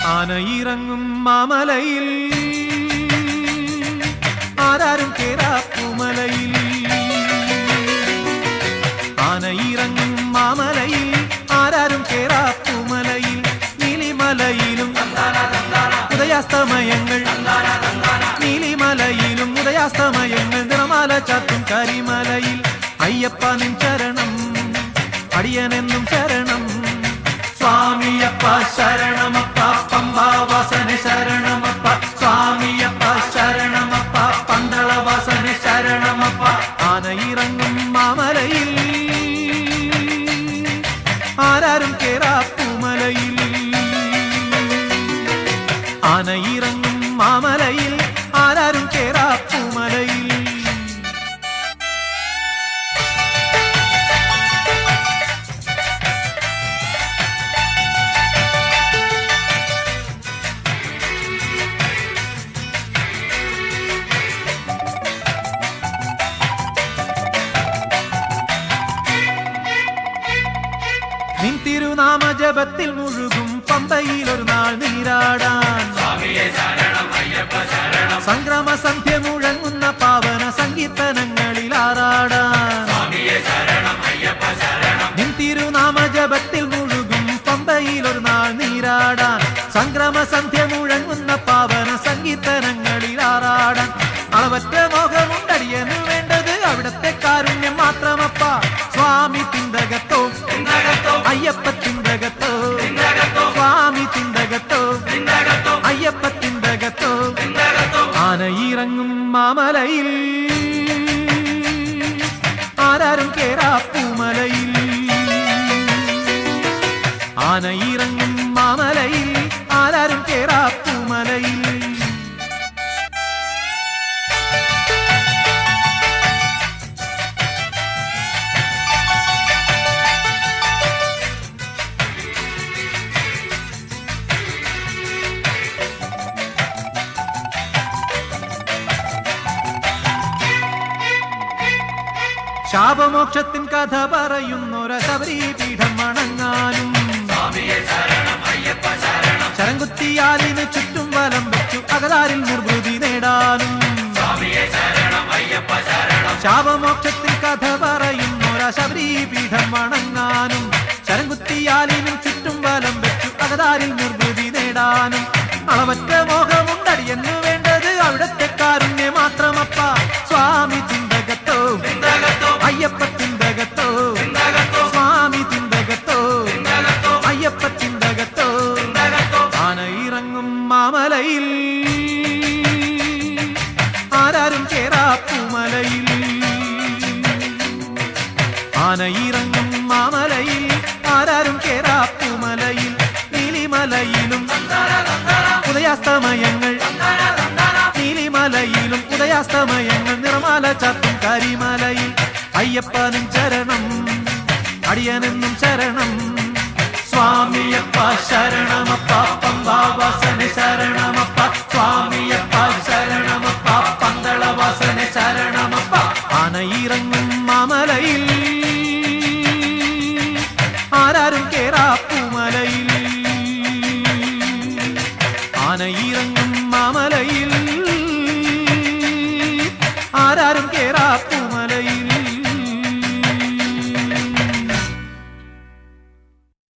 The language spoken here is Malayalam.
ആനയിറങ്ങും മാമലയിൽ ആരാരും കേറാപ്പുമലയിൽ ആനയിറങ്ങും മാമലയിൽ ആരാരും കേറാപ്പുമലയിൽ നീലിമലയിലും ഉദയാസ്തമയങ്ങൾ നീലിമലയിലും ഉദയാസ്തമയങ്ങൾ നിറമാല ചാത്തും കരിമലയിൽ അയ്യപ്പ നിൻ ചരണം അടിയനെന്നും ശരണം സ്വാമിയപ്പ ശരണമപ്പ പമ്പാവാസനെ ശരണമപ്പ സ്വാമിയപ്പ ശരണമപ്പ പന്തളവാസനെ ശരണമപ്പ ആനയിറങ്ങും മാമലയിൽ ആരാരും കേറാപ്പുമലയിൽ ആനയിറങ്ങും മാമലയിൽ ആരാരും കേറാപ്പുമലയിൽ നിൻ തിരുനാമജപത്തിൽ മുഴുകും പമ്പയിൽ ഒരു നാൾ നീരാടാൻ സംക്രമ സന്ധ്യ മുഴങ്ങുന്ന പാവന സങ്കീർത്തനങ്ങളിൽ ആറാടാൻ നിൻ തിരുനാമജപത്തിൽ മുഴുകും പമ്പയിൽ ഒരു നാൾ നീരാടാൻ സംക്രമ സന്ധ്യ മുഴങ്ങുന്ന പാവന സങ്കീർത്തനങ്ങളിൽ ആറാടാൻ അളവറ്റ മോഹമുണ്ടടിയനു വേണ്ടത് അവിടത്തെ കാരുണ്യം മാത്രമപ്പ സ്വാമി തിന്തകത്തോ അയ്യപ്പ തിന്തകത്തോ സ്വാമി തിന്തകത്തോ അയ്യപ്പ തിന്തകത്തോ ആനയിറങ്ങും മാമലയിൽ ആരാരും കേറാപ്പുമലയിൽ ആനയിറങ്ങും മാമലയിൽ ആരാരും കേറാപ്പുമലയിൽ ശാപമോക്ഷത്തിൻ കഥ പറയുന്നൊര ശബരീപീഠം വണങ്ങാനും ശരംകുത്തിയാലിന് ചുറ്റും വലം വെച്ചു അകതാരിൽ നിർവൃതി നേടാനും ശാപമോക്ഷത്തിൻ കഥ പറയുന്നൊര ശബരീപീഠം വണങ്ങാനും ശരംകുത്തിയാലിനും ചുറ്റും വലം വെച്ചു അകതാരിൽ നിർവൃതി നേടാനും അളവറ്റ മോഹമുണ്ടടിയെന്നു വേണ്ടത് അവിടത്തെ കാരുണ്യ മാത്രമപ്പ സ്വാമി തിന്തകത്തോ അയ്യപ്പ തിന്തകത്തോ സ്വാമി തിന്തകത്തോ അയ്യപ്പ തിന്തകത്തോ ആനയിറങ്ങും മാമലയിൽ ആരാരും കേറാപ്പുമലയിൽ ആനയിറങ്ങും മാമലയിൽ ആരാരും കേറാപ്പുമലയിൽ നീലിമലയിലും ഉദയാസ്തമയങ്ങൾ നീലിമലയിലും ഉദയാസ്തമയങ്ങൾ നിറമാല ചാത്തും കരിമലയിൽ അയ്യപ്പനും ചരണം അടിയനെന്നും ശരണം സ്വാമിയപ്പ ശരണമപ്പ പമ്പാവാസനെ ശരണമപ്പ സ്വാമിയപ്പ ശരണമപ്പ പന്തളവാസനെ ശരണമപ്പ ആനയിറങ്ങും മാമലയിൽ ആരാരും കേറാപ്പ